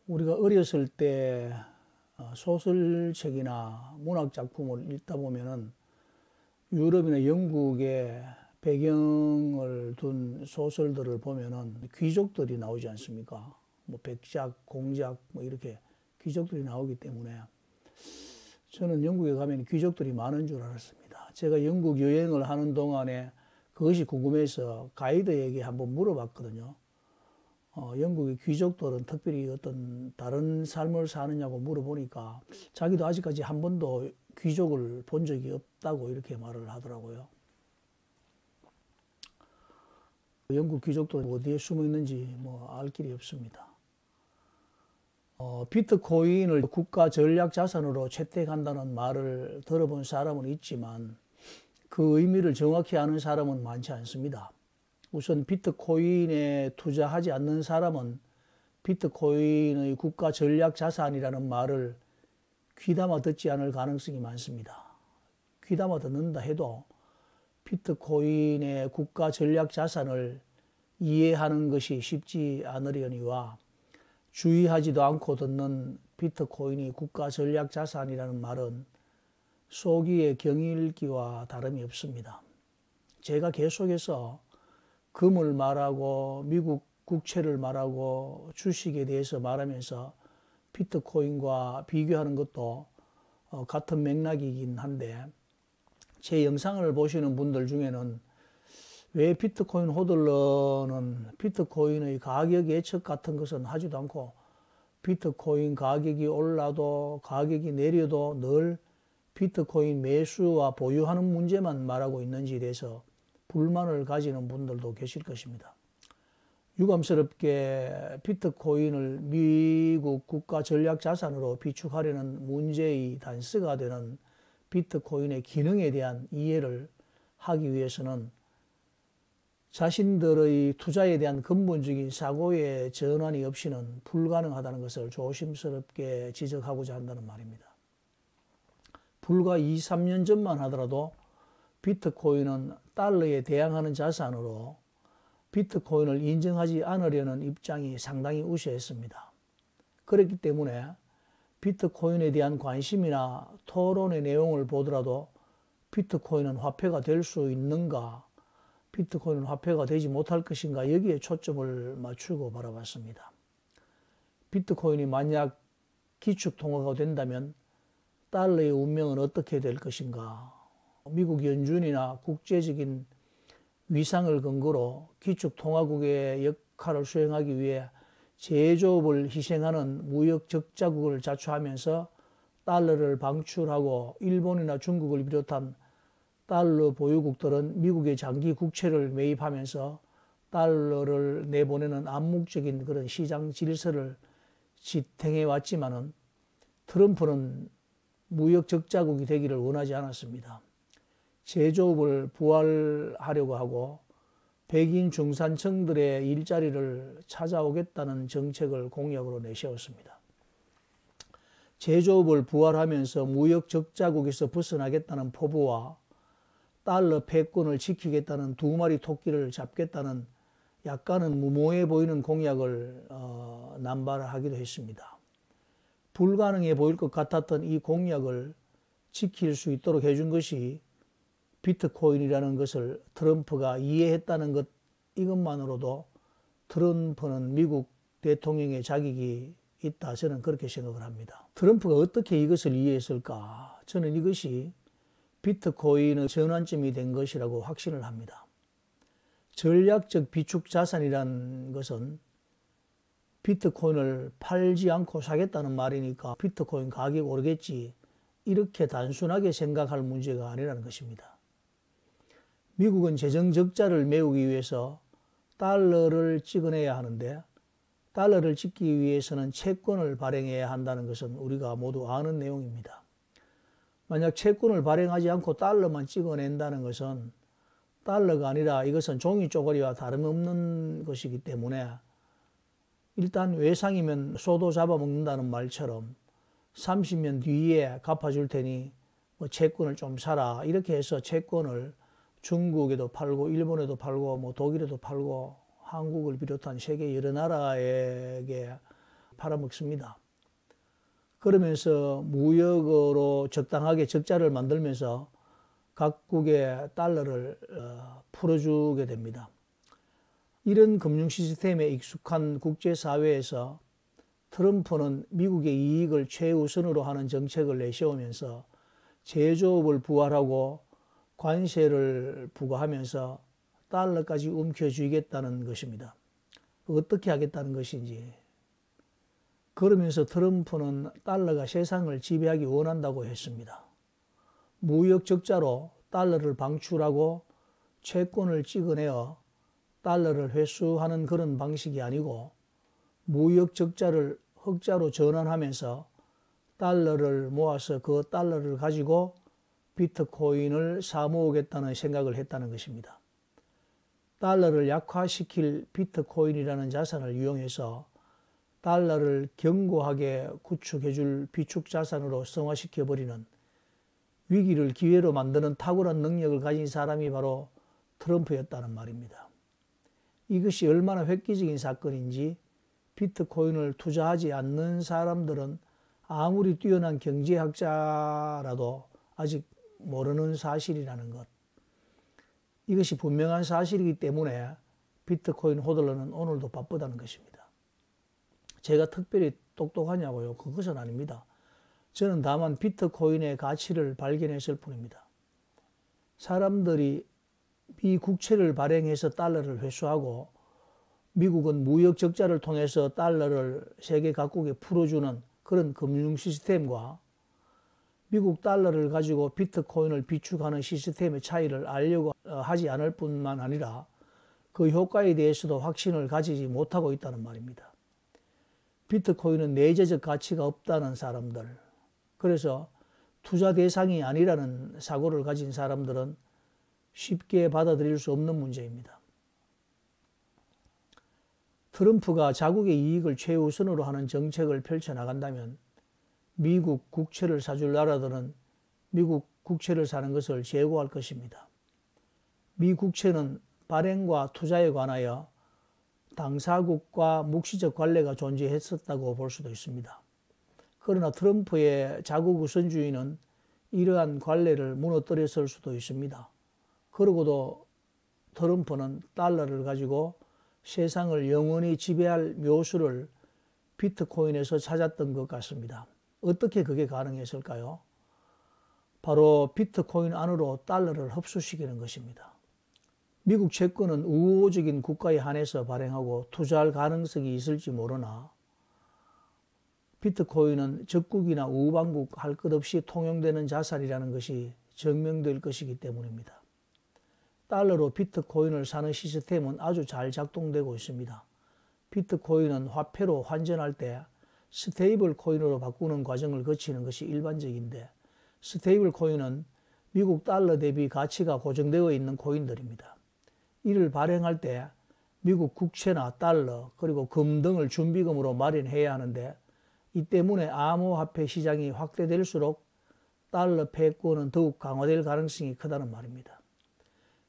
우리가 어렸을 때 소설책이나 문학작품을 읽다 보면은 유럽이나 영국의 배경을 둔 소설들을 보면은 귀족들이 나오지 않습니까? 뭐 백작, 공작 뭐 이렇게 귀족들이 나오기 때문에 저는 영국에 가면 귀족들이 많은 줄 알았습니다. 제가 영국 여행을 하는 동안에 그것이 궁금해서 가이드에게 한번 물어봤거든요. 영국의 귀족들은 특별히 어떤 다른 삶을 사느냐고 물어보니까 자기도 아직까지 한 번도 귀족을 본 적이 없다고 이렇게 말을 하더라고요. 영국 귀족들은 어디에 숨어 있는지 알 길이 없습니다. 비트코인을 국가 전략 자산으로 채택한다는 말을 들어본 사람은 있지만 그 의미를 정확히 아는 사람은 많지 않습니다. 우선 비트코인에 투자하지 않는 사람은 비트코인의 국가 전략 자산이라는 말을 귀담아 듣지 않을 가능성이 많습니다. 귀담아 듣는다 해도 비트코인의 국가 전략 자산을 이해하는 것이 쉽지 않으려니와 주의하지도 않고 듣는 비트코인이 국가 전략 자산이라는 말은 속이의 경일기와 다름이 없습니다. 제가 계속해서 금을 말하고 미국 국채를 말하고 주식에 대해서 말하면서 비트코인과 비교하는 것도 같은 맥락이긴 한데 제 영상을 보시는 분들 중에는 왜 비트코인 호들러는 비트코인의 가격 예측 같은 것은 하지도 않고 비트코인 가격이 올라도 가격이 내려도 늘 비트코인 매수와 보유하는 문제만 말하고 있는지에 대해서 불만을 가지는 분들도 계실 것입니다. 유감스럽게 비트코인을 미국 국가 전략 자산으로 비축하려는 문제의 단서가 되는 비트코인의 기능에 대한 이해를 하기 위해서는 자신들의 투자에 대한 근본적인 사고의 전환이 없이는 불가능하다는 것을 조심스럽게 지적하고자 한다는 말입니다. 불과 2, 3년 전만 하더라도 비트코인은 달러에 대항하는 자산으로 비트코인을 인정하지 않으려는 입장이 상당히 우세했습니다. 그렇기 때문에 비트코인에 대한 관심이나 토론의 내용을 보더라도 비트코인은 화폐가 될 수 있는가, 비트코인은 화폐가 되지 못할 것인가 여기에 초점을 맞추고 바라봤습니다. 비트코인이 만약 기축통화가 된다면 달러의 운명은 어떻게 될 것인가, 미국 연준이나 국제적인 위상을 근거로 기축통화국의 역할을 수행하기 위해 제조업을 희생하는 무역 적자국을 자처하면서 달러를 방출하고 일본이나 중국을 비롯한 달러 보유국들은 미국의 장기 국채를 매입하면서 달러를 내보내는 암묵적인 그런 시장 질서를 지탱해 왔지만은 트럼프는 무역 적자국이 되기를 원하지 않았습니다. 제조업을 부활하려고 하고 백인 중산층들의 일자리를 찾아오겠다는 정책을 공약으로 내세웠습니다. 제조업을 부활하면서 무역 적자국에서 벗어나겠다는 포부와 달러 패권을 지키겠다는 두 마리 토끼를 잡겠다는 약간은 무모해 보이는 공약을 남발하기도 했습니다. 불가능해 보일 것 같았던 이 공약을 지킬 수 있도록 해준 것이 비트코인이라는 것을 트럼프가 이해했다는 것, 이것만으로도 트럼프는 미국 대통령의 자격이 있다, 저는 그렇게 생각을 합니다. 트럼프가 어떻게 이것을 이해했을까? 저는 이것이 비트코인의 전환점이 된 것이라고 확신을 합니다. 전략적 비축 자산이라는 것은 비트코인을 팔지 않고 사겠다는 말이니까 비트코인 가격이 오르겠지, 이렇게 단순하게 생각할 문제가 아니라는 것입니다. 미국은 재정 적자를 메우기 위해서 달러를 찍어내야 하는데 달러를 찍기 위해서는 채권을 발행해야 한다는 것은 우리가 모두 아는 내용입니다. 만약 채권을 발행하지 않고 달러만 찍어낸다는 것은 달러가 아니라 이것은 종이 쪼가리와 다름없는 것이기 때문에 일단 외상이면 소도 잡아먹는다는 말처럼 30년 뒤에 갚아줄 테니 채권을 좀 사라, 이렇게 해서 채권을 중국에도 팔고 일본에도 팔고 독일에도 팔고 한국을 비롯한 세계 여러 나라에게 팔아먹습니다. 그러면서 무역으로 적당하게 적자를 만들면서 각국의 달러를 풀어주게 됩니다. 이런 금융 시스템에 익숙한 국제사회에서 트럼프는 미국의 이익을 최우선으로 하는 정책을 내세우면서 제조업을 부활하고 관세를 부과하면서 달러까지 움켜쥐겠다는 것입니다. 어떻게 하겠다는 것인지. 그러면서 트럼프는 달러가 세상을 지배하기 원한다고 했습니다. 무역 적자로 달러를 방출하고 채권을 찍어내어 달러를 회수하는 그런 방식이 아니고 무역 적자를 흑자로 전환하면서 달러를 모아서 그 달러를 가지고 비트코인을 사모으겠다는 생각을 했다는 것입니다. 달러를 약화시킬 비트코인이라는 자산을 이용해서 달러를 견고하게 구축해줄 비축 자산으로 성화시켜버리는 위기를 기회로 만드는 탁월한 능력을 가진 사람이 바로 트럼프였다는 말입니다. 이것이 얼마나 획기적인 사건인지 비트코인을 투자하지 않는 사람들은 아무리 뛰어난 경제학자라도 아직 모르는 사실이라는 것. 이것이 분명한 사실이기 때문에 비트코인 호들러는 오늘도 바쁘다는 것입니다. 제가 특별히 똑똑하냐고요? 그것은 아닙니다. 저는 다만 비트코인의 가치를 발견했을 뿐입니다. 사람들이 미국채를 발행해서 달러를 회수하고 미국은 무역 적자를 통해서 달러를 세계 각국에 풀어주는 그런 금융 시스템과 미국 달러를 가지고 비트코인을 비축하는 시스템의 차이를 알려고 하지 않을 뿐만 아니라 그 효과에 대해서도 확신을 가지지 못하고 있다는 말입니다. 비트코인은 내재적 가치가 없다는 사람들, 그래서 투자 대상이 아니라는 사고를 가진 사람들은 쉽게 받아들일 수 없는 문제입니다. 트럼프가 자국의 이익을 최우선으로 하는 정책을 펼쳐나간다면 미국 국채를 사줄 나라들은 미국 국채를 사는 것을 제고할 것입니다. 미 국채는 발행과 투자에 관하여 당사국과 묵시적 관례가 존재했었다고 볼 수도 있습니다. 그러나 트럼프의 자국 우선주의는 이러한 관례를 무너뜨렸을 수도 있습니다. 그러고도 트럼프는 달러를 가지고 세상을 영원히 지배할 묘수를 비트코인에서 찾았던 것 같습니다. 어떻게 그게 가능했을까요? 바로 비트코인 안으로 달러를 흡수시키는 것입니다. 미국 채권은 우호적인 국가에 한해서 발행하고 투자할 가능성이 있을지 모르나 비트코인은 적국이나 우방국 할 것 없이 통용되는 자산이라는 것이 증명될 것이기 때문입니다. 달러로 비트코인을 사는 시스템은 아주 잘 작동되고 있습니다. 비트코인은 화폐로 환전할 때 스테이블 코인으로 바꾸는 과정을 거치는 것이 일반적인데 스테이블 코인은 미국 달러 대비 가치가 고정되어 있는 코인들입니다. 이를 발행할 때 미국 국채나 달러 그리고 금 등을 준비금으로 마련해야 하는데 이 때문에 암호화폐 시장이 확대될수록 달러 패권은 더욱 강화될 가능성이 크다는 말입니다.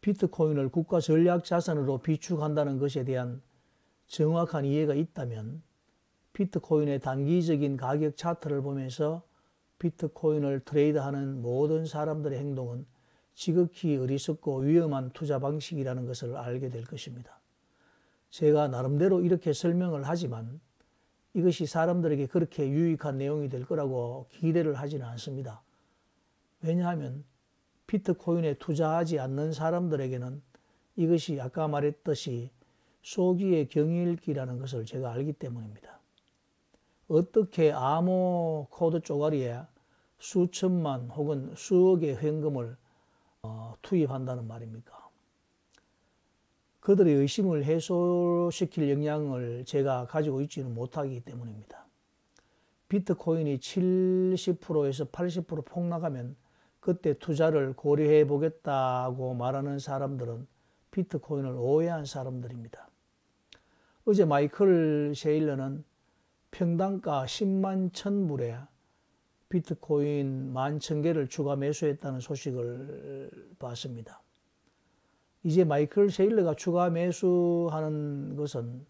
비트코인을 국가 전략 자산으로 비축한다는 것에 대한 정확한 이해가 있다면 비트코인의 단기적인 가격 차트를 보면서 비트코인을 트레이드하는 모든 사람들의 행동은 지극히 어리석고 위험한 투자 방식이라는 것을 알게 될 것입니다. 제가 나름대로 이렇게 설명을 하지만 이것이 사람들에게 그렇게 유익한 내용이 될 거라고 기대를 하지는 않습니다. 왜냐하면 비트코인에 투자하지 않는 사람들에게는 이것이 아까 말했듯이 소기의 경일기라는 것을 제가 알기 때문입니다. 어떻게 암호 코드 쪼가리에 수천만 혹은 수억의 현금을 투입한다는 말입니까? 그들의 의심을 해소시킬 역량을 제가 가지고 있지는 못하기 때문입니다. 비트코인이 70%에서 80% 폭락하면 그때 투자를 고려해 보겠다고 말하는 사람들은 비트코인을 오해한 사람들입니다. 어제 마이클 세일러는 평당가 10만 1000불에 비트코인 11,000개를 추가 매수했다는 소식을 봤습니다. 이제 마이클 세일러가 추가 매수하는 것은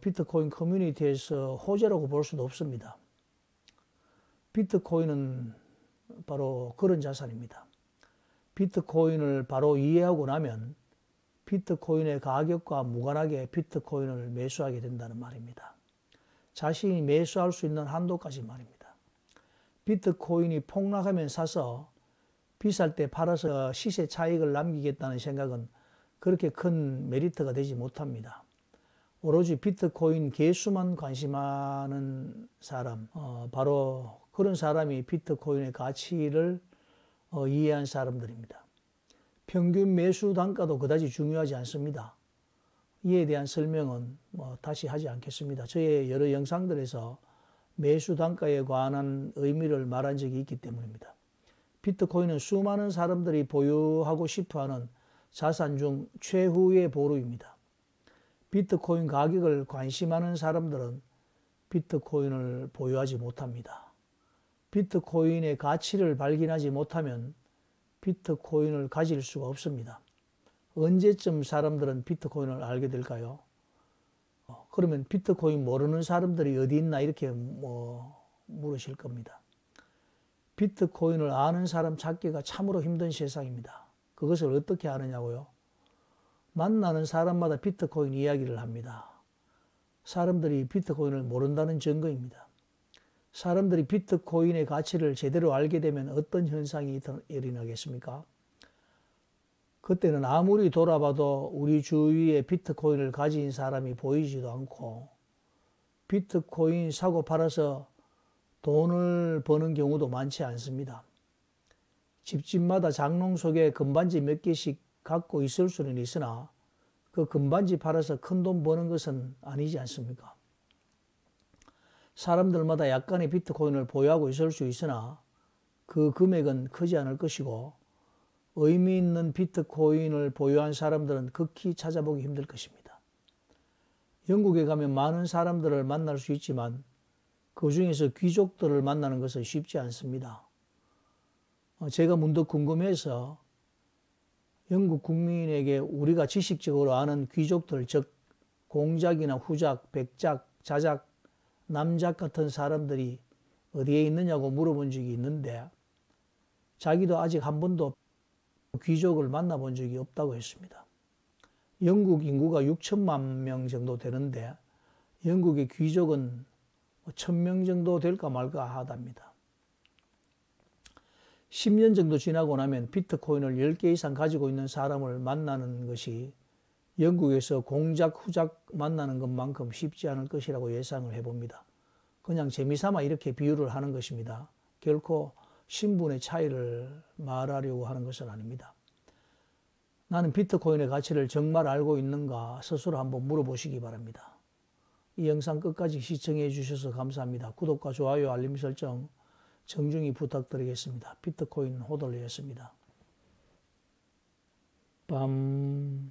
비트코인 커뮤니티에서 호재라고 볼 수도 없습니다. 비트코인은 바로 그런 자산입니다. 비트코인을 바로 이해하고 나면 비트코인의 가격과 무관하게 비트코인을 매수하게 된다는 말입니다. 자신이 매수할 수 있는 한도까지 말입니다. 비트코인이 폭락하면 사서 비쌀 때 팔아서 시세 차익을 남기겠다는 생각은 그렇게 큰 메리트가 되지 못합니다. 오로지 비트코인 개수만 관심하는 사람, 바로 그런 사람이 비트코인의 가치를 이해한 사람들입니다. 평균 매수 단가도 그다지 중요하지 않습니다. 이에 대한 설명은 다시 하지 않겠습니다. 저의 여러 영상들에서 매수 단가에 관한 의미를 말한 적이 있기 때문입니다. 비트코인은 수많은 사람들이 보유하고 싶어하는 자산 중 최후의 보루입니다. 비트코인 가격을 관심하는 사람들은 비트코인을 보유하지 못합니다. 비트코인의 가치를 발견하지 못하면 비트코인을 가질 수가 없습니다. 언제쯤 사람들은 비트코인을 알게 될까요? 그러면 비트코인 모르는 사람들이 어디 있나 이렇게 물으실 겁니다. 비트코인을 아는 사람 찾기가 참으로 힘든 세상입니다. 그것을 어떻게 아느냐고요? 만나는 사람마다 비트코인 이야기를 합니다. 사람들이 비트코인을 모른다는 증거입니다. 사람들이 비트코인의 가치를 제대로 알게 되면 어떤 현상이 일어나겠습니까? 그때는 아무리 돌아봐도 우리 주위에 비트코인을 가진 사람이 보이지도 않고 비트코인 사고 팔아서 돈을 버는 경우도 많지 않습니다. 집집마다 장롱 속에 금반지 몇 개씩 갖고 있을 수는 있으나 그 금반지 팔아서 큰 돈 버는 것은 아니지 않습니까? 사람들마다 약간의 비트코인을 보유하고 있을 수 있으나 그 금액은 크지 않을 것이고 의미 있는 비트코인을 보유한 사람들은 극히 찾아보기 힘들 것입니다. 영국에 가면 많은 사람들을 만날 수 있지만 그 중에서 귀족들을 만나는 것은 쉽지 않습니다. 제가 문득 궁금해서 영국 국민에게 우리가 지식적으로 아는 귀족들, 즉 공작이나 후작, 백작, 자작, 남작 같은 사람들이 어디에 있느냐고 물어본 적이 있는데 자기도 아직 한 번도 귀족을 만나본 적이 없다고 했습니다. 영국 인구가 6천만 명 정도 되는데 영국의 귀족은 1,000명 정도 될까 말까 하답니다. 10년 정도 지나고 나면 비트코인을 10개 이상 가지고 있는 사람을 만나는 것이 영국에서 공작, 후작 만나는 것만큼 쉽지 않을 것이라고 예상을 해봅니다. 그냥 재미삼아 이렇게 비유를 하는 것입니다. 결코 신분의 차이를 말하려고 하는 것은 아닙니다. 나는 비트코인의 가치를 정말 알고 있는가 스스로 한번 물어보시기 바랍니다. 이 영상 끝까지 시청해 주셔서 감사합니다. 구독과 좋아요, 알림 설정 정중히 부탁드리겠습니다. 비트코인 호돌이였습니다. 빰.